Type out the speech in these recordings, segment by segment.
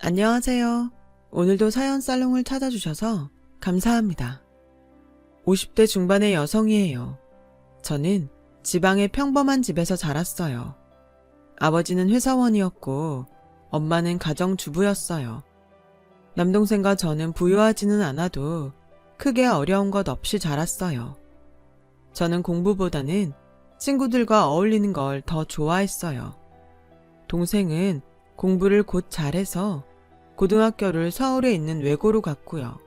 안녕하세요. 오늘도 사연 살롱을 찾아주셔서 감사합니다. 50대 중반의 여성이에요. 저는 지방의 평범한 집에서 자랐어요. 아버지는 회사원이었고 엄마는 가정주부였어요. 남동생과 저는 부유하지는 않아도 크게 어려운 것 없이 자랐어요. 저는 공부보다는 친구들과 어울리는 걸 더 좋아했어요. 동생은 공부를 곧 잘해서 고등학교를 서울에 있는 외고로 갔고요.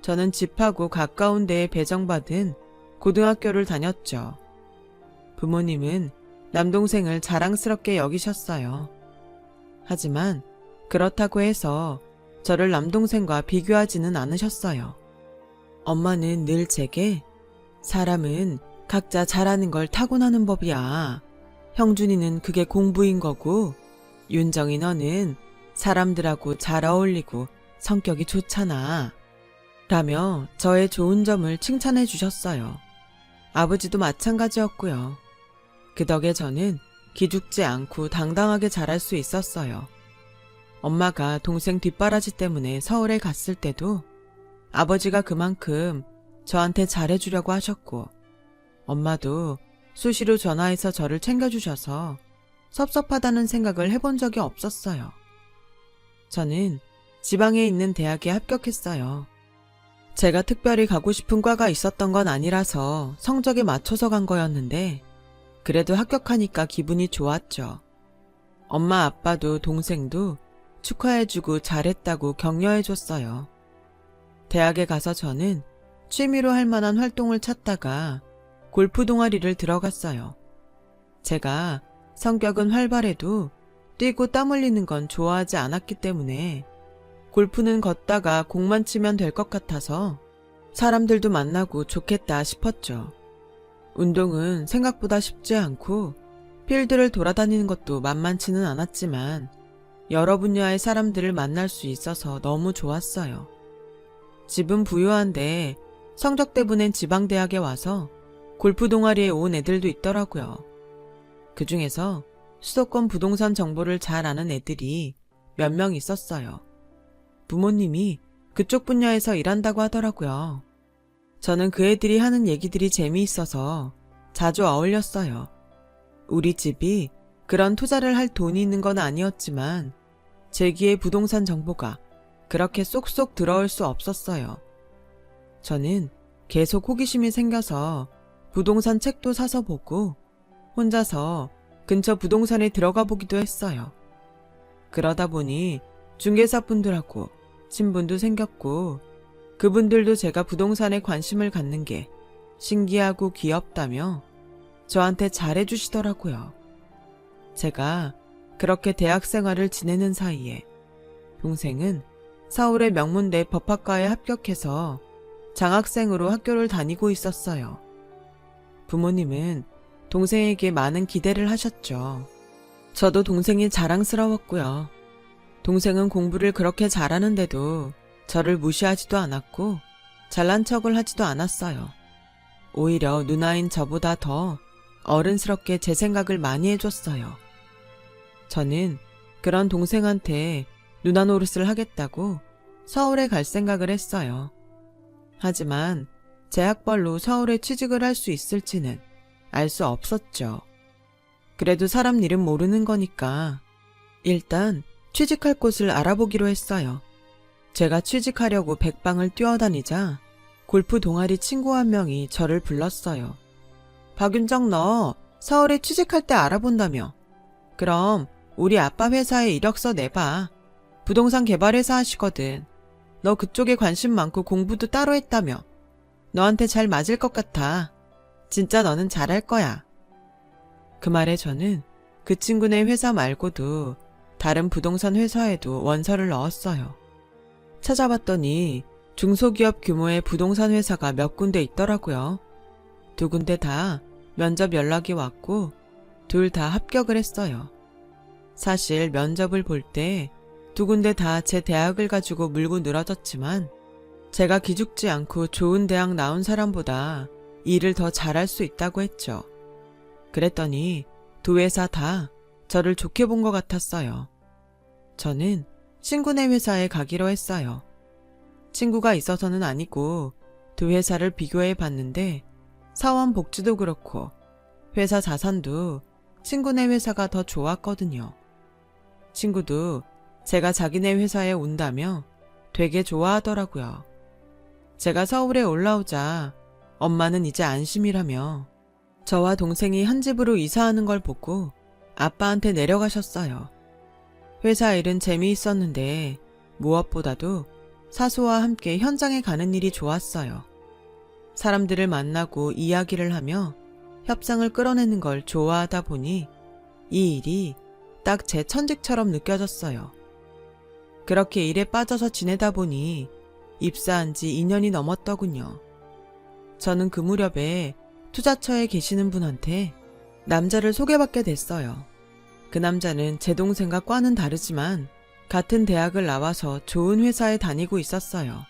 저는 집하고 가까운 데에 배정받은 고등학교를 다녔죠. 부모님은 남동생을 자랑스럽게 여기셨어요. 하지만 그렇다고 해서 저를 남동생과 비교하지는 않으셨어요. 엄마는 늘 제게 사람은 각자 잘하는 걸 타고나는 법이야. 형준이는 그게 공부인 거고 윤정이 너는 사람들하고 잘 어울리고 성격이 좋잖아. 라며 저의 좋은 점을 칭찬해 주셨어요. 아버지도 마찬가지였고요. 그 덕에 저는 기죽지 않고 당당하게 자랄 수 있었어요. 엄마가 동생 뒷바라지 때문에 서울에 갔을 때도 아버지가 그만큼 저한테 잘해주려고 하셨고 엄마도 수시로 전화해서 저를 챙겨주셔서 섭섭하다는 생각을 해본 적이 없었어요. 저는 지방에 있는 대학에 합격했어요. 제가 특별히 가고 싶은 과가 있었던 건 아니라서 성적에 맞춰서 간 거였는데 그래도 합격하니까 기분이 좋았죠. 엄마 아빠도 동생도 축하해주고 잘했다고 격려해줬어요. 대학에 가서 저는 취미로 할 만한 활동을 찾다가 골프 동아리를 들어갔어요. 제가 성격은 활발해도 뛰고 땀 흘리는 건 좋아하지 않았기 때문에 골프는 걷다가 공만 치면 될 것 같아서 사람들도 만나고 좋겠다 싶었죠. 운동은 생각보다 쉽지 않고 필드를 돌아다니는 것도 만만치는 않았지만 여러 분야의 사람들을 만날 수 있어서 너무 좋았어요. 집은 부유한데 성적 때문에 지방대학에 와서 골프 동아리에 온 애들도 있더라고요. 그 중에서 수도권 부동산 정보를 잘 아는 애들이 몇 명 있었어요. 부모님이 그쪽 분야에서 일한다고 하더라고요. 저는 그 애들이 하는 얘기들이 재미있어서 자주 어울렸어요. 우리 집이 그런 투자를 할 돈이 있는 건 아니었지만 제 귀에 부동산 정보가 그렇게 쏙쏙 들어올 수 없었어요. 저는 계속 호기심이 생겨서 부동산 책도 사서 보고 혼자서 근처 부동산에 들어가 보기도 했어요. 그러다 보니 중개사분들하고 친분도 생겼고 그분들도 제가 부동산에 관심을 갖는 게 신기하고 귀엽다며 저한테 잘해주시더라고요. 제가 그렇게 대학 생활을 지내는 사이에 동생은 서울의 명문대 법학과에 합격해서 장학생으로 학교를 다니고 있었어요. 부모님은 동생에게 많은 기대를 하셨죠. 저도 동생이 자랑스러웠고요. 동생은 공부를 그렇게 잘하는데도 저를 무시하지도 않았고 잘난 척을 하지도 않았어요. 오히려 누나인 저보다 더 어른스럽게 제 생각을 많이 해줬어요. 저는 그런 동생한테 누나 노릇을 하겠다고 서울에 갈 생각을 했어요. 하지만 제 학벌로 서울에 취직을 할 수 있을지는 알 수 없었죠. 그래도 사람 일은 모르는 거니까 일단 취직할 곳을 알아보기로 했어요. 제가 취직하려고 백방을 뛰어다니자 골프 동아리 친구 한 명이 저를 불렀어요. 박윤정 너 서울에 취직할 때 알아본다며. 그럼 우리 아빠 회사에 이력서 내봐. 부동산 개발 회사 하시거든. 너 그쪽에 관심 많고 공부도 따로 했다며. 너한테 잘 맞을 것 같아. 진짜 너는 잘할 거야. 그 말에 저는 그 친구네 회사 말고도 다른 부동산 회사에도 원서를 넣었어요. 찾아봤더니 중소기업 규모의 부동산 회사가 몇 군데 있더라고요. 2군데 다 면접 연락이 왔고 둘 다 합격을 했어요. 사실 면접을 볼 때 2군데 다 제 대학을 가지고 물고 늘어졌지만 제가 기죽지 않고 좋은 대학 나온 사람보다 일을 더 잘할 수 있다고 했죠. 그랬더니 2 회사 다 저를 좋게 본 것 같았어요. 저는 친구네 회사에 가기로 했어요. 친구가 있어서는 아니고 두 회사를 비교해 봤는데 사원 복지도 그렇고 회사 자산도 친구네 회사가 더 좋았거든요. 친구도 제가 자기네 회사에 온다며 되게 좋아하더라고요. 제가 서울에 올라오자 엄마는 이제 안심이라며 저와 동생이 한 집으로 이사하는 걸 보고 아빠한테 내려가셨어요. 회사 일은 재미있었는데 무엇보다도 사수와 함께 현장에 가는 일이 좋았어요. 사람들을 만나고 이야기를 하며 협상을 끌어내는 걸 좋아하다 보니 이 일이 딱 제 천직처럼 느껴졌어요. 그렇게 일에 빠져서 지내다 보니 입사한 지 2년이 넘었더군요. 저는 그 무렵에 투자처에 계시는 분한테 남자를 소개받게 됐어요. 그 남자는 제 동생과 과는 다르지만 같은 대학을 나와서 좋은 회사에 다니고 있었어요.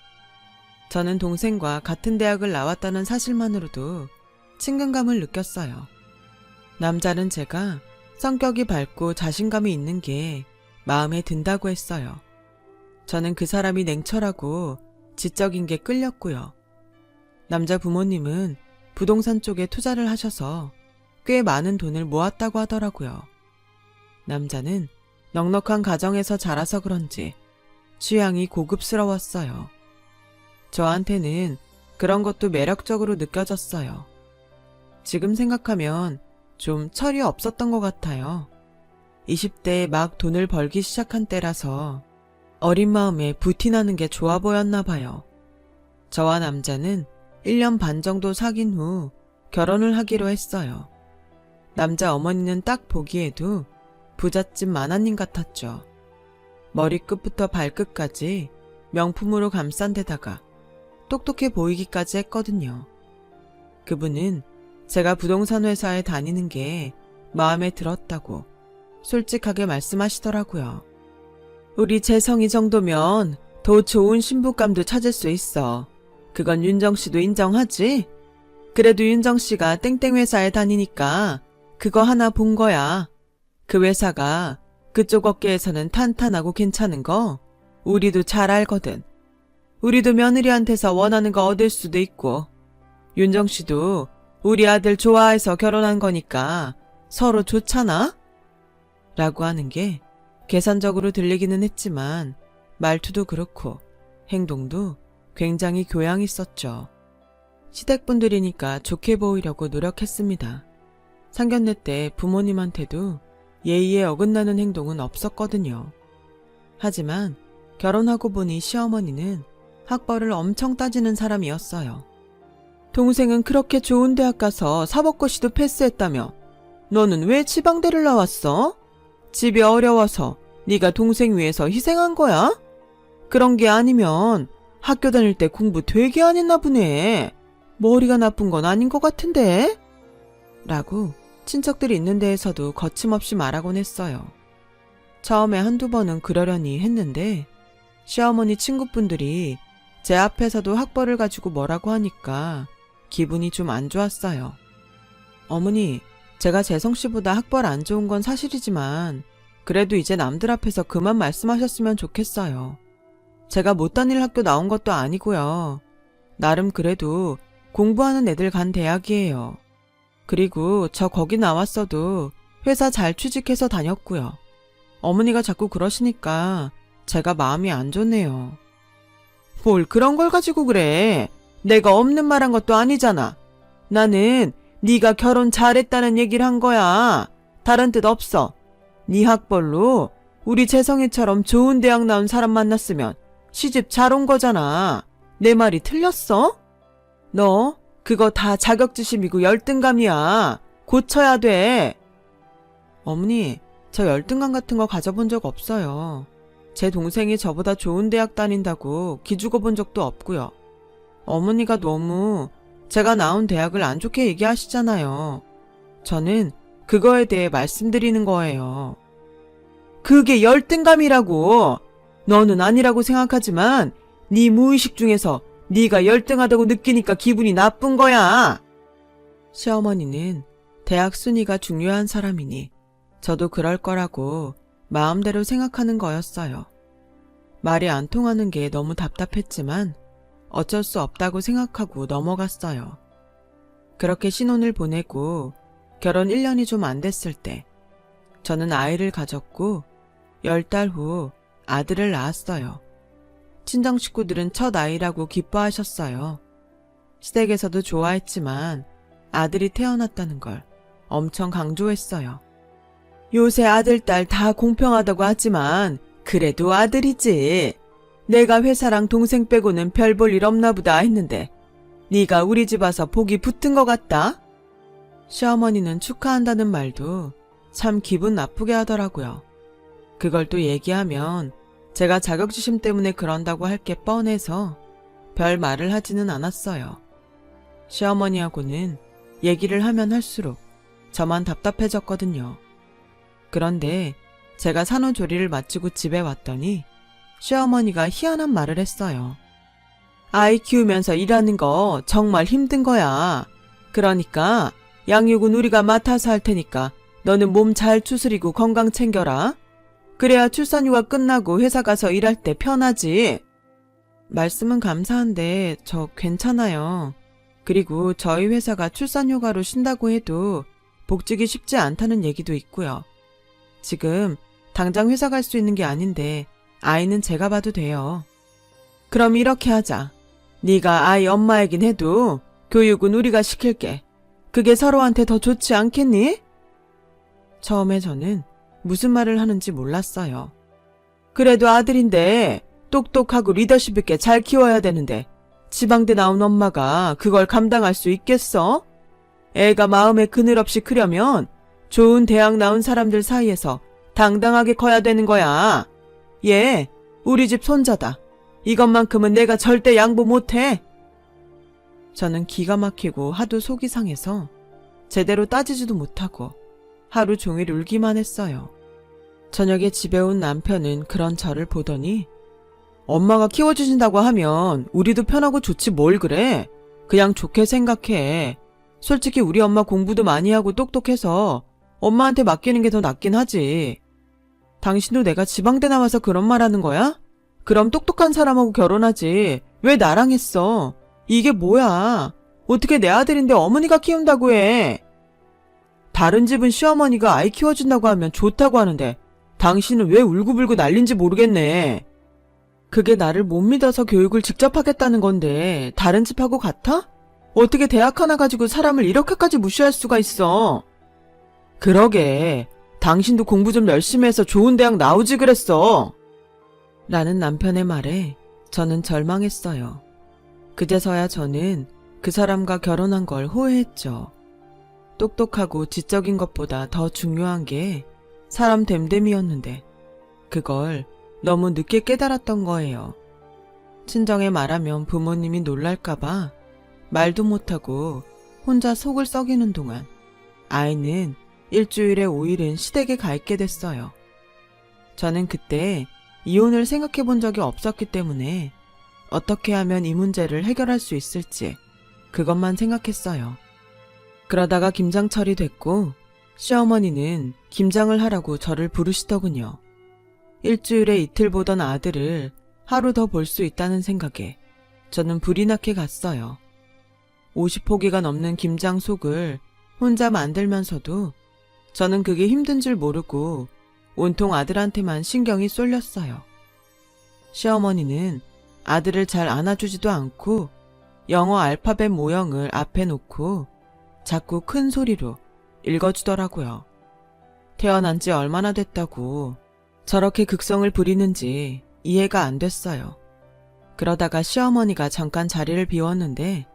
저는 동생과 같은 대학을 나왔다는 사실만으로도 친근감을 느꼈어요. 남자는 제가 성격이 밝고 자신감이 있는 게 마음에 든다고 했어요. 저는 그 사람이 냉철하고 지적인 게 끌렸고요. 남자 부모님은 부동산 쪽에 투자를 하셔서 꽤 많은 돈을 모았다고 하더라고요. 남자는 넉넉한 가정에서 자라서 그런지 취향이 고급스러웠어요. 저한테는 그런 것도 매력적으로 느껴졌어요. 지금 생각하면 좀 철이 없었던 것 같아요. 20대에 막 돈을 벌기 시작한 때라서 어린 마음에 부티나는 게 좋아 보였나 봐요. 저와 남자는 1년 반 정도 사귄 후 결혼을 하기로 했어요. 남자 어머니는 딱 보기에도 부잣집 만화님 같았죠. 머리끝부터 발끝까지 명품으로 감싼 데다가 똑똑해 보이기까지 했거든요. 그분은 제가 부동산 회사에 다니는 게 마음에 들었다고 솔직하게 말씀하시더라고요. 우리 재성이 정도면 더 좋은 신부감도 찾을 수 있어. 그건 윤정 씨도 인정하지? 그래도 윤정 씨가 땡땡 회사에 다니니까 그거 하나 본 거야. 그 회사가 그쪽 업계에서는 탄탄하고 괜찮은 거 우리도 잘 알거든. 우리도 며느리한테서 원하는 거 얻을 수도 있고 윤정 씨도 우리 아들 좋아해서 결혼한 거니까 서로 좋잖아? 라고 하는 게 계산적으로 들리기는 했지만 말투도 그렇고 행동도 굉장히 교양 있었죠. 시댁분들이니까 좋게 보이려고 노력했습니다. 상견례 때 부모님한테도 예의에 어긋나는 행동은 없었거든요. 하지만 결혼하고 보니 시어머니는 학벌을 엄청 따지는 사람이었어요. 동생은 그렇게 좋은 대학 가서 사법고시도 패스했다며 너는 왜 지방대를 나왔어? 집이 어려워서 네가 동생 위해서 희생한 거야? 그런 게 아니면 학교 다닐 때 공부 되게 안 했나 보네. 머리가 나쁜 건 아닌 것 같은데? 라고 친척들이 있는 데에서도 거침없이 말하곤 했어요. 처음에 한두 번은 그러려니 했는데 시어머니 친구분들이 제 앞에서도 학벌을 가지고 뭐라고 하니까 기분이 좀 안 좋았어요. 어머니, 제가 재성씨보다 학벌 안 좋은 건 사실이지만 그래도 이제 남들 앞에서 그만 말씀하셨으면 좋겠어요. 제가 못 다닐 학교 나온 것도 아니고요. 나름 그래도 공부하는 애들 간 대학이에요. 그리고 저 거기 나왔어도 회사 잘 취직해서 다녔고요. 어머니가 자꾸 그러시니까 제가 마음이 안 좋네요. 뭘 그런 걸 가지고 그래. 내가 없는 말 한 것도 아니잖아. 나는 네가 결혼 잘했다는 얘기를 한 거야. 다른 뜻 없어. 네 학벌로 우리 재성이처럼 좋은 대학 나온 사람 만났으면 시집 잘 온 거잖아. 내 말이 틀렸어? 너 그거 다 자격지심이고 열등감이야. 고쳐야 돼. 어머니, 저 열등감 같은 거 가져본 적 없어요. 제 동생이 저보다 좋은 대학 다닌다고 기죽어 본 적도 없고요. 어머니가 너무 제가 나온 대학을 안 좋게 얘기하시잖아요. 저는 그거에 대해 말씀드리는 거예요. 그게 열등감이라고. 너는 아니라고 생각하지만 네 무의식 중에서 네가 열등하다고 느끼니까 기분이 나쁜 거야. 시어머니는 대학 순위가 중요한 사람이니 저도 그럴 거라고 마음대로 생각하는 거였어요. 말이 안 통하는 게 너무 답답했지만 어쩔 수 없다고 생각하고 넘어갔어요. 그렇게 신혼을 보내고 결혼 1년이 좀 안 됐을 때 저는 아이를 가졌고 10달 후 아들을 낳았어요. 친정 식구들은 첫 아이라고 기뻐하셨어요. 시댁에서도 좋아했지만 아들이 태어났다는 걸 엄청 강조했어요. 요새 아들, 딸 다 공평하다고 하지만 그래도 아들이지. 내가 회사랑 동생 빼고는 별 볼 일 없나 보다 했는데 네가 우리 집 와서 복이 붙은 것 같다? 시어머니는 축하한다는 말도 참 기분 나쁘게 하더라고요. 그걸 또 얘기하면 제가 자격지심 때문에 그런다고 할 게 뻔해서 별 말을 하지는 않았어요. 시어머니하고는 얘기를 하면 할수록 저만 답답해졌거든요. 그런데 제가 산후조리를 마치고 집에 왔더니 시어머니가 희한한 말을 했어요. 아이 키우면서 일하는 거 정말 힘든 거야. 그러니까 양육은 우리가 맡아서 할 테니까 너는 몸 잘 추스리고 건강 챙겨라. 그래야 출산휴가 끝나고 회사 가서 일할 때 편하지. 말씀은 감사한데 저 괜찮아요. 그리고 저희 회사가 출산휴가로 쉰다고 해도 복직이 쉽지 않다는 얘기도 있고요. 지금 당장 회사 갈 수 있는 게 아닌데 아이는 제가 봐도 돼요. 그럼 이렇게 하자. 네가 아이 엄마이긴 해도 교육은 우리가 시킬게. 그게 서로한테 더 좋지 않겠니? 처음에 저는 무슨 말을 하는지 몰랐어요. 그래도 아들인데 똑똑하고 리더십 있게 잘 키워야 되는데 지방대 나온 엄마가 그걸 감당할 수 있겠어? 애가 마음에 그늘 없이 크려면 좋은 대학 나온 사람들 사이에서 당당하게 커야 되는 거야. 얘 우리 집 손자다. 이것만큼은 내가 절대 양보 못해. 저는 기가 막히고 하도 속이 상해서 제대로 따지지도 못하고 하루 종일 울기만 했어요. 저녁에 집에 온 남편은 그런 저를 보더니 엄마가 키워주신다고 하면 우리도 편하고 좋지 뭘 그래. 그냥 좋게 생각해. 솔직히 우리 엄마 공부도 많이 하고 똑똑해서 엄마한테 맡기는 게 더 낫긴 하지. 당신도 내가 지방대 나와서 그런 말 하는 거야? 그럼 똑똑한 사람하고 결혼하지. 왜 나랑 했어? 이게 뭐야? 어떻게 내 아들인데 어머니가 키운다고 해? 다른 집은 시어머니가 아이 키워준다고 하면 좋다고 하는데 당신은 왜 울고불고 난린지 모르겠네. 그게 나를 못 믿어서 교육을 직접 하겠다는 건데 다른 집하고 같아? 어떻게 대학 하나 가지고 사람을 이렇게까지 무시할 수가 있어? 그러게. 당신도 공부 좀 열심히 해서 좋은 대학 나오지 그랬어. 라는 남편의 말에 저는 절망했어요. 그제서야 저는 그 사람과 결혼한 걸 후회했죠. 똑똑하고 지적인 것보다 더 중요한 게 사람 됨됨이었는데 그걸 너무 늦게 깨달았던 거예요. 친정에 말하면 부모님이 놀랄까봐 말도 못하고 혼자 속을 썩이는 동안 아이는 일주일에 5일은 시댁에 가 있게 됐어요. 저는 그때 이혼을 생각해 본 적이 없었기 때문에 어떻게 하면 이 문제를 해결할 수 있을지 그것만 생각했어요. 그러다가 김장철이 됐고 시어머니는 김장을 하라고 저를 부르시더군요. 일주일에 이틀 보던 아들을 하루 더 볼 수 있다는 생각에 저는 불이 나게 갔어요. 50포기가 넘는 김장 속을 혼자 만들면서도 저는 그게 힘든 줄 모르고 온통 아들한테만 신경이 쏠렸어요. 시어머니는 아들을 잘 안아주지도 않고 영어 알파벳 모형을 앞에 놓고 자꾸 큰 소리로 읽어주더라고요. 태어난 지 얼마나 됐다고 저렇게 극성을 부리는지 이해가 안 됐어요. 그러다가 시어머니가 잠깐 자리를 비웠는데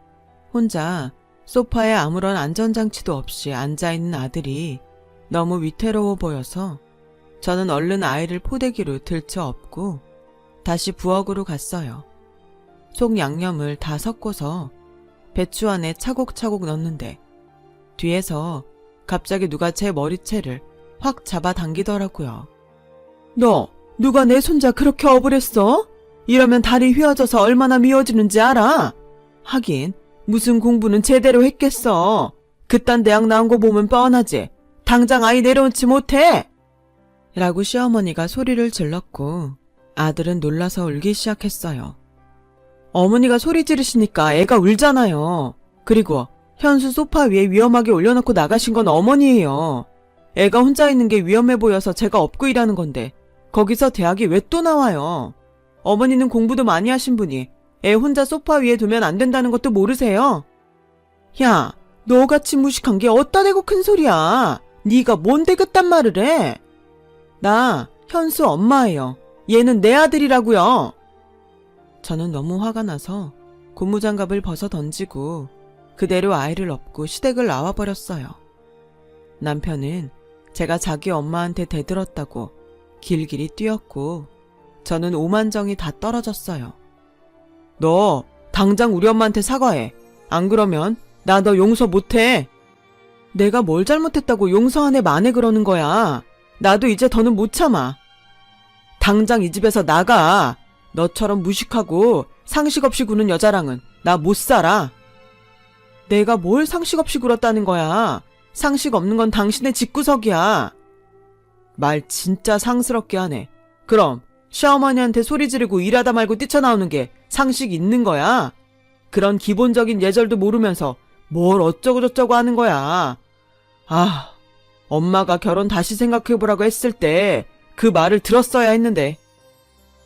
혼자 소파에 아무런 안전장치도 없이 앉아있는 아들이 너무 위태로워 보여서 저는 얼른 아이를 포대기로 들쳐 업고 다시 부엌으로 갔어요. 속 양념을 다 섞어서 배추 안에 차곡차곡 넣는데 뒤에서 갑자기 누가 제 머리채를 확 잡아당기더라고요. 너 누가 내 손자 그렇게 업을 했어? 이러면 다리 휘어져서 얼마나 미워지는지 알아? 하긴 무슨 공부는 제대로 했겠어. 그딴 대학 나온 거 보면 뻔하지. 당장 아이 내려놓지 못해! 라고 시어머니가 소리를 질렀고 아들은 놀라서 울기 시작했어요. 어머니가 소리 지르시니까 애가 울잖아요. 그리고 현수 소파 위에 위험하게 올려놓고 나가신 건 어머니예요. 애가 혼자 있는 게 위험해 보여서 제가 업고 일하는 건데 거기서 대학이 왜 또 나와요? 어머니는 공부도 많이 하신 분이 애 혼자 소파 위에 두면 안 된다는 것도 모르세요? 야, 너같이 무식한 게 어디다 대고 큰 소리야. 네가 뭔데 그딴 말을 해? 나 현수 엄마예요. 얘는 내 아들이라고요. 저는 너무 화가 나서 고무장갑을 벗어 던지고 그대로 아이를 업고 시댁을 나와버렸어요. 남편은 제가 자기 엄마한테 대들었다고 길길이 뛰었고 저는 오만정이 다 떨어졌어요. 너 당장 우리 엄마한테 사과해. 안 그러면 나 너 용서 못해. 내가 뭘 잘못했다고 용서하네 마네 그러는 거야. 나도 이제 더는 못 참아. 당장 이 집에서 나가. 너처럼 무식하고 상식 없이 구는 여자랑은 나 못 살아. 내가 뭘 상식 없이 굴었다는 거야. 상식 없는 건 당신의 집구석이야. 말 진짜 상스럽게 하네. 그럼 시어머니한테 소리 지르고 일하다 말고 뛰쳐나오는 게 상식 있는 거야? 그런 기본적인 예절도 모르면서 뭘 어쩌고저쩌고 하는 거야. 아, 엄마가 결혼 다시 생각해보라고 했을 때 그 말을 들었어야 했는데.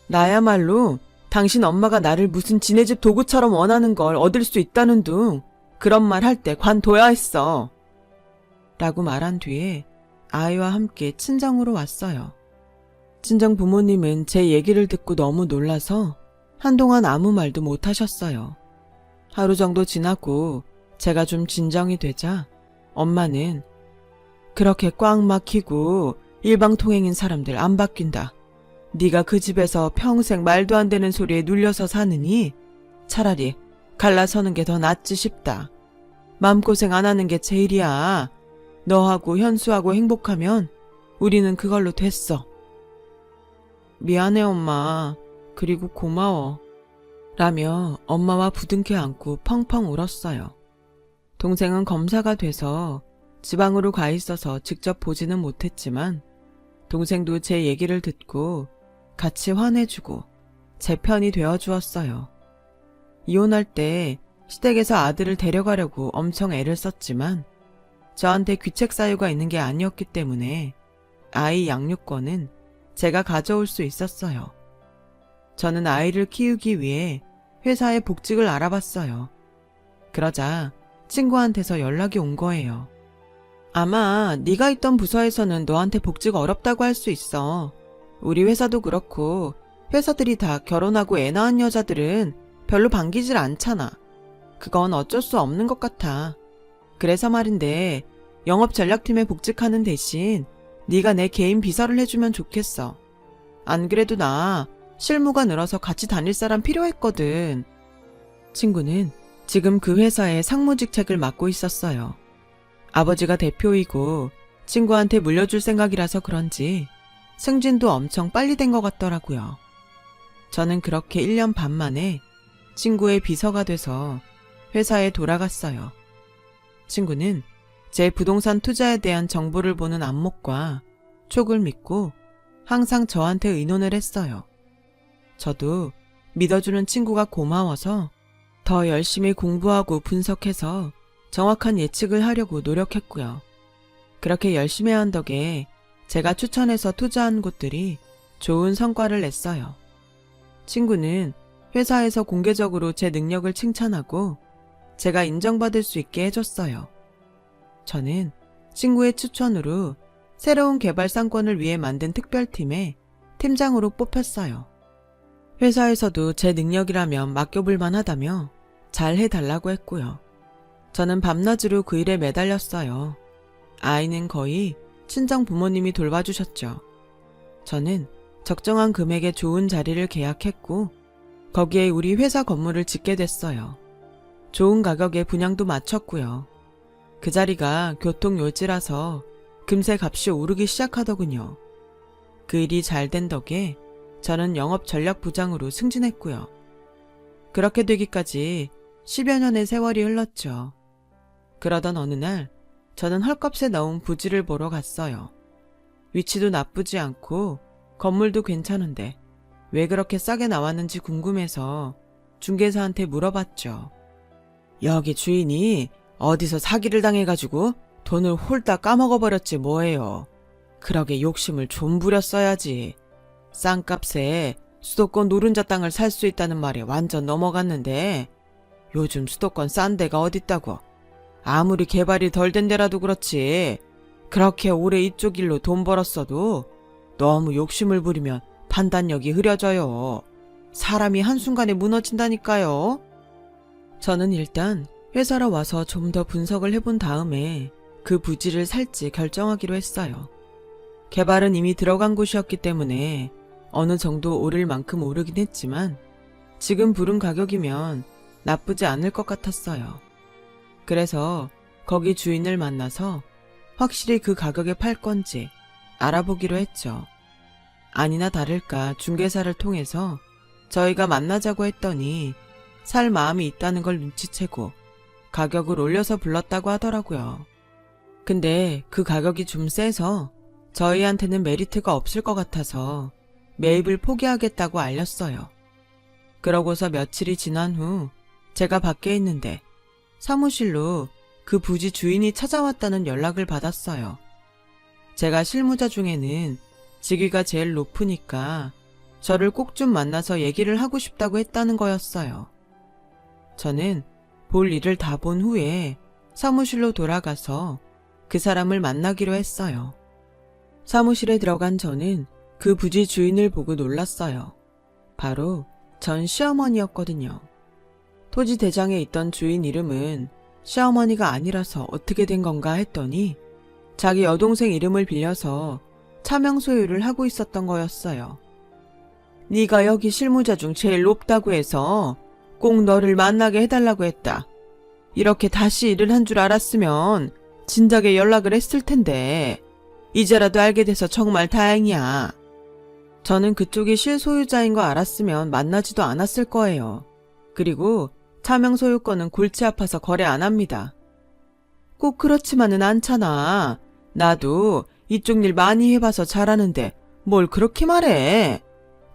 나야말로 당신 엄마가 나를 무슨 지네 집 도구처럼 원하는 걸 얻을 수 있다는 둥 그런 말 할 때 관둬야 했어. 라고 말한 뒤에 아이와 함께 친정으로 왔어요. 친정 부모님은 제 얘기를 듣고 너무 놀라서 한동안 아무 말도 못 하셨어요. 하루 정도 지나고 제가 좀 진정이 되자 엄마는 그렇게 꽉 막히고 일방통행인 사람들 안 바뀐다. 네가 그 집에서 평생 말도 안 되는 소리에 눌려서 사느니 차라리 갈라서는 게 더 낫지 싶다. 마음고생 안 하는 게 제일이야. 너하고 현수하고 행복하면 우리는 그걸로 됐어. 미안해 엄마. 그리고 고마워. 라며 엄마와 부둥켜 안고 펑펑 울었어요. 동생은 검사가 돼서 지방으로 가 있어서 직접 보지는 못했지만 동생도 제 얘기를 듣고 같이 화내주고 제 편이 되어주었어요. 이혼할 때 시댁에서 아들을 데려가려고 엄청 애를 썼지만 저한테 귀책 사유가 있는 게 아니었기 때문에 아이 양육권은 제가 가져올 수 있었어요. 저는 아이를 키우기 위해 회사에 복직을 알아봤어요. 그러자 친구한테서 연락이 온 거예요. 아마 네가 있던 부서에서는 너한테 복직 어렵다고 할 수 있어. 우리 회사도 그렇고 회사들이 다 결혼하고 애 낳은 여자들은 별로 반기질 않잖아. 그건 어쩔 수 없는 것 같아. 그래서 말인데 영업전략팀에 복직하는 대신 네가 내 개인 비서를 해주면 좋겠어. 안 그래도 나 실무가 늘어서 같이 다닐 사람 필요했거든. 친구는 지금 그 회사의 상무직책을 맡고 있었어요. 아버지가 대표이고 친구한테 물려줄 생각이라서 그런지 승진도 엄청 빨리 된 것 같더라고요. 저는 그렇게 1년 반 만에 친구의 비서가 돼서 회사에 돌아갔어요. 친구는 제 부동산 투자에 대한 정보를 보는 안목과 촉을 믿고 항상 저한테 의논을 했어요. 저도 믿어주는 친구가 고마워서 더 열심히 공부하고 분석해서 정확한 예측을 하려고 노력했고요. 그렇게 열심히 한 덕에 제가 추천해서 투자한 곳들이 좋은 성과를 냈어요. 친구는 회사에서 공개적으로 제 능력을 칭찬하고 제가 인정받을 수 있게 해줬어요. 저는 친구의 추천으로 새로운 개발 상권을 위해 만든 특별팀에 팀장으로 뽑혔어요. 회사에서도 제 능력이라면 맡겨볼 만하다며 잘 해달라고 했고요. 저는 밤낮으로 그 일에 매달렸어요. 아이는 거의 친정 부모님이 돌봐주셨죠. 저는 적정한 금액의 좋은 자리를 계약했고 거기에 우리 회사 건물을 짓게 됐어요. 좋은 가격에 분양도 맞췄고요. 그 자리가 교통요지라서 금세 값이 오르기 시작하더군요. 그 일이 잘 된 덕에 저는 영업전략부장으로 승진했고요. 그렇게 되기까지 10여 년의 세월이 흘렀죠. 그러던 어느 날 저는 헐값에 나온 부지를 보러 갔어요. 위치도 나쁘지 않고 건물도 괜찮은데 왜 그렇게 싸게 나왔는지 궁금해서 중개사한테 물어봤죠. 여기 주인이 어디서 사기를 당해가지고 돈을 홀딱 까먹어버렸지 뭐예요. 그러게 욕심을 좀 부렸어야지. 싼 값에 수도권 노른자 땅을 살 수 있다는 말에 완전 넘어갔는데 요즘 수도권 싼 데가 어딨다고. 아무리 개발이 덜 된 데라도 그렇지 그렇게 오래 이쪽 일로 돈 벌었어도 너무 욕심을 부리면 판단력이 흐려져요. 사람이 한순간에 무너진다니까요. 저는 일단 회사로 와서 좀 더 분석을 해본 다음에 그 부지를 살지 결정하기로 했어요. 개발은 이미 들어간 곳이었기 때문에 어느 정도 오를 만큼 오르긴 했지만 지금 부른 가격이면 나쁘지 않을 것 같았어요. 그래서 거기 주인을 만나서 확실히 그 가격에 팔 건지 알아보기로 했죠. 아니나 다를까 중개사를 통해서 저희가 만나자고 했더니 살 마음이 있다는 걸 눈치채고 가격을 올려서 불렀다고 하더라고요. 근데 그 가격이 좀 세서 저희한테는 메리트가 없을 것 같아서 매입을 포기하겠다고 알렸어요. 그러고서 며칠이 지난 후 제가 밖에 있는데 사무실로 그 부지 주인이 찾아왔다는 연락을 받았어요. 제가 실무자 중에는 직위가 제일 높으니까 저를 꼭 좀 만나서 얘기를 하고 싶다고 했다는 거였어요. 저는 볼 일을 다 본 후에 사무실로 돌아가서 그 사람을 만나기로 했어요. 사무실에 들어간 저는 그 부지 주인을 보고 놀랐어요. 바로 전 시어머니였거든요. 토지 대장에 있던 주인 이름은 시어머니가 아니라서 어떻게 된 건가 했더니 자기 여동생 이름을 빌려서 차명 소유를 하고 있었던 거였어요. 네가 여기 실무자 중 제일 높다고 해서 꼭 너를 만나게 해달라고 했다. 이렇게 다시 일을 한 줄 알았으면 진작에 연락을 했을 텐데 이제라도 알게 돼서 정말 다행이야. 저는 그쪽이 실소유자인 거 알았으면 만나지도 않았을 거예요. 그리고 차명 소유권은 골치 아파서 거래 안 합니다. 꼭 그렇지만은 않잖아. 나도 이쪽 일 많이 해봐서 잘하는데 뭘 그렇게 말해.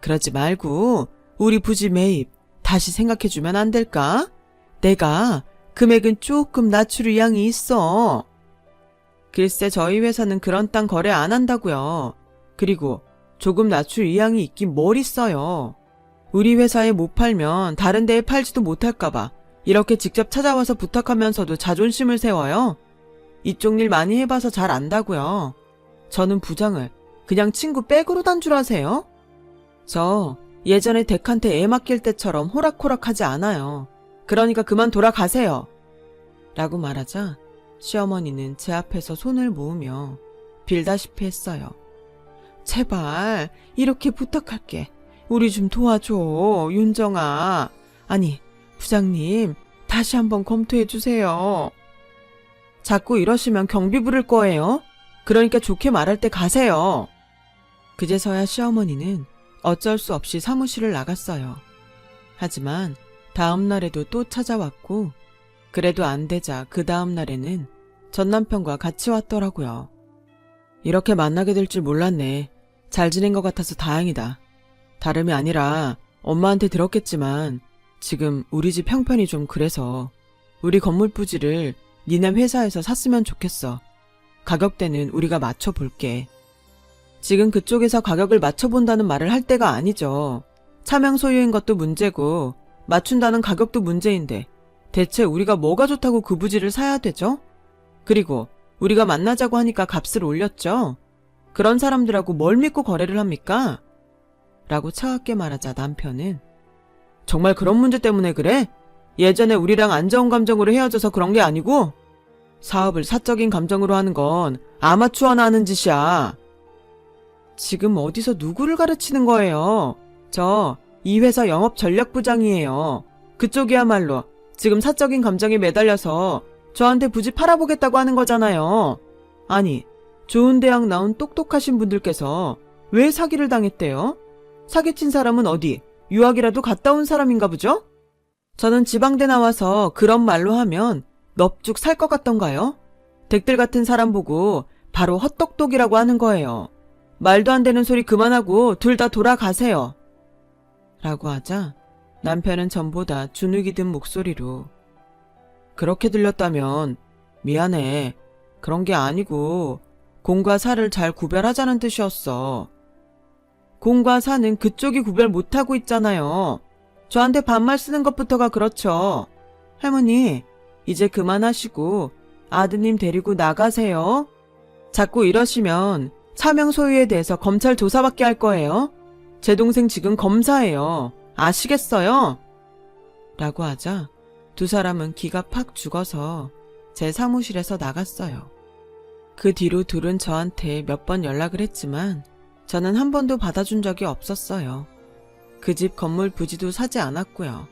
그러지 말고 우리 부지 매입 다시 생각해주면 안 될까? 내가 금액은 조금 낮출 의향이 있어. 글쎄 저희 회사는 그런 땅 거래 안 한다고요. 그리고 조금 낮출 의향이 있긴 뭘 있어요. 우리 회사에 못 팔면 다른 데에 팔지도 못할까봐 이렇게 직접 찾아와서 부탁하면서도 자존심을 세워요. 이쪽 일 많이 해봐서 잘 안다고요. 저는 부장을 그냥 친구 백으로 단 줄 아세요? 저 예전에 덱한테 애 맡길 때처럼 호락호락하지 않아요. 그러니까 그만 돌아가세요. 라고 말하자 시어머니는 제 앞에서 손을 모으며 빌다시피 했어요. 제발 이렇게 부탁할게. 우리 좀 도와줘, 윤정아. 아니, 부장님 다시 한번 검토해 주세요. 자꾸 이러시면 경비 부를 거예요. 그러니까 좋게 말할 때 가세요. 그제서야 시어머니는 어쩔 수 없이 사무실을 나갔어요. 하지만 다음 날에도 또 찾아왔고 그래도 안 되자 그 다음 날에는 전 남편과 같이 왔더라고요. 이렇게 만나게 될 줄 몰랐네. 잘 지낸 것 같아서 다행이다. 다름이 아니라 엄마한테 들었겠지만 지금 우리 집 형편이 좀 그래서 우리 건물 부지를 니네 회사에서 샀으면 좋겠어. 가격대는 우리가 맞춰볼게. 지금 그쪽에서 가격을 맞춰본다는 말을 할 때가 아니죠. 차명 소유인 것도 문제고 맞춘다는 가격도 문제인데 대체 우리가 뭐가 좋다고 그 부지를 사야 되죠? 그리고 우리가 만나자고 하니까 값을 올렸죠? 그런 사람들하고 뭘 믿고 거래를 합니까? 라고 차갑게 말하자 남편은 정말 그런 문제 때문에 그래? 예전에 우리랑 안 좋은 감정으로 헤어져서 그런 게 아니고? 사업을 사적인 감정으로 하는 건 아마추어나 하는 짓이야. 지금 어디서 누구를 가르치는 거예요? 저 이 회사 영업전략부장이에요. 그쪽이야말로 지금 사적인 감정에 매달려서 저한테 부지 팔아보겠다고 하는 거잖아요. 아니, 좋은 대학 나온 똑똑하신 분들께서 왜 사기를 당했대요? 사기친 사람은 어디 유학이라도 갔다 온 사람인가 보죠? 저는 지방대 나와서 그런 말로 하면 넙죽 살 것 같던가요? 댁들 같은 사람 보고 바로 헛똑똑이라고 하는 거예요. 말도 안 되는 소리 그만하고 둘 다 돌아가세요. 라고 하자 남편은 전보다 주눅이 든 목소리로 그렇게 들렸다면 미안해. 그런 게 아니고 공과 사를 잘 구별하자는 뜻이었어. 공과 사는 그쪽이 구별 못하고 있잖아요. 저한테 반말 쓰는 것부터가 그렇죠. 할머니, 이제 그만하시고 아드님 데리고 나가세요. 자꾸 이러시면 차명 소유에 대해서 검찰 조사받게 할 거예요. 제 동생 지금 검사예요. 아시겠어요? 라고 하자 두 사람은 기가 팍 죽어서 제 사무실에서 나갔어요. 그 뒤로 둘은 저한테 몇 번 연락을 했지만 저는 한 번도 받아준 적이 없었어요. 그 집 건물 부지도 사지 않았고요.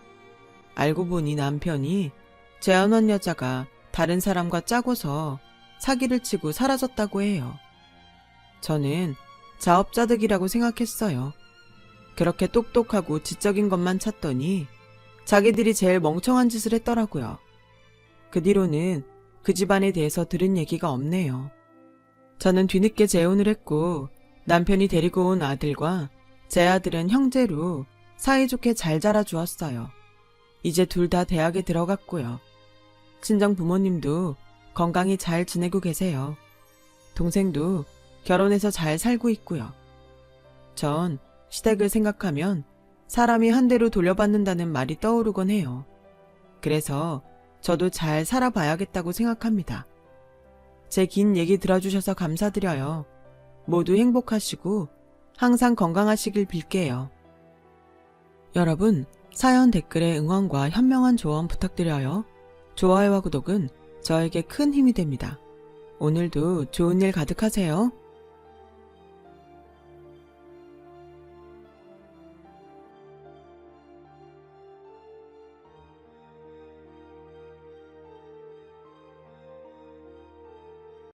알고 보니 남편이 재혼한 여자가 다른 사람과 짜고서 사기를 치고 사라졌다고 해요. 저는 자업자득이라고 생각했어요. 그렇게 똑똑하고 지적인 것만 찾더니 자기들이 제일 멍청한 짓을 했더라고요. 그 뒤로는 그 집안에 대해서 들은 얘기가 없네요. 저는 뒤늦게 재혼을 했고 남편이 데리고 온 아들과 제 아들은 형제로 사이좋게 잘 자라주었어요. 이제 둘 다 대학에 들어갔고요. 친정 부모님도 건강히 잘 지내고 계세요. 동생도 결혼해서 잘 살고 있고요. 전 시댁을 생각하면 사람이 한 대로 돌려받는다는 말이 떠오르곤 해요. 그래서 저도 잘 살아봐야겠다고 생각합니다. 제 긴 얘기 들어주셔서 감사드려요. 모두 행복하시고 항상 건강하시길 빌게요. 여러분, 사연 댓글에 응원과 현명한 조언 부탁드려요. 좋아요와 구독은 저에게 큰 힘이 됩니다. 오늘도 좋은 일 가득하세요.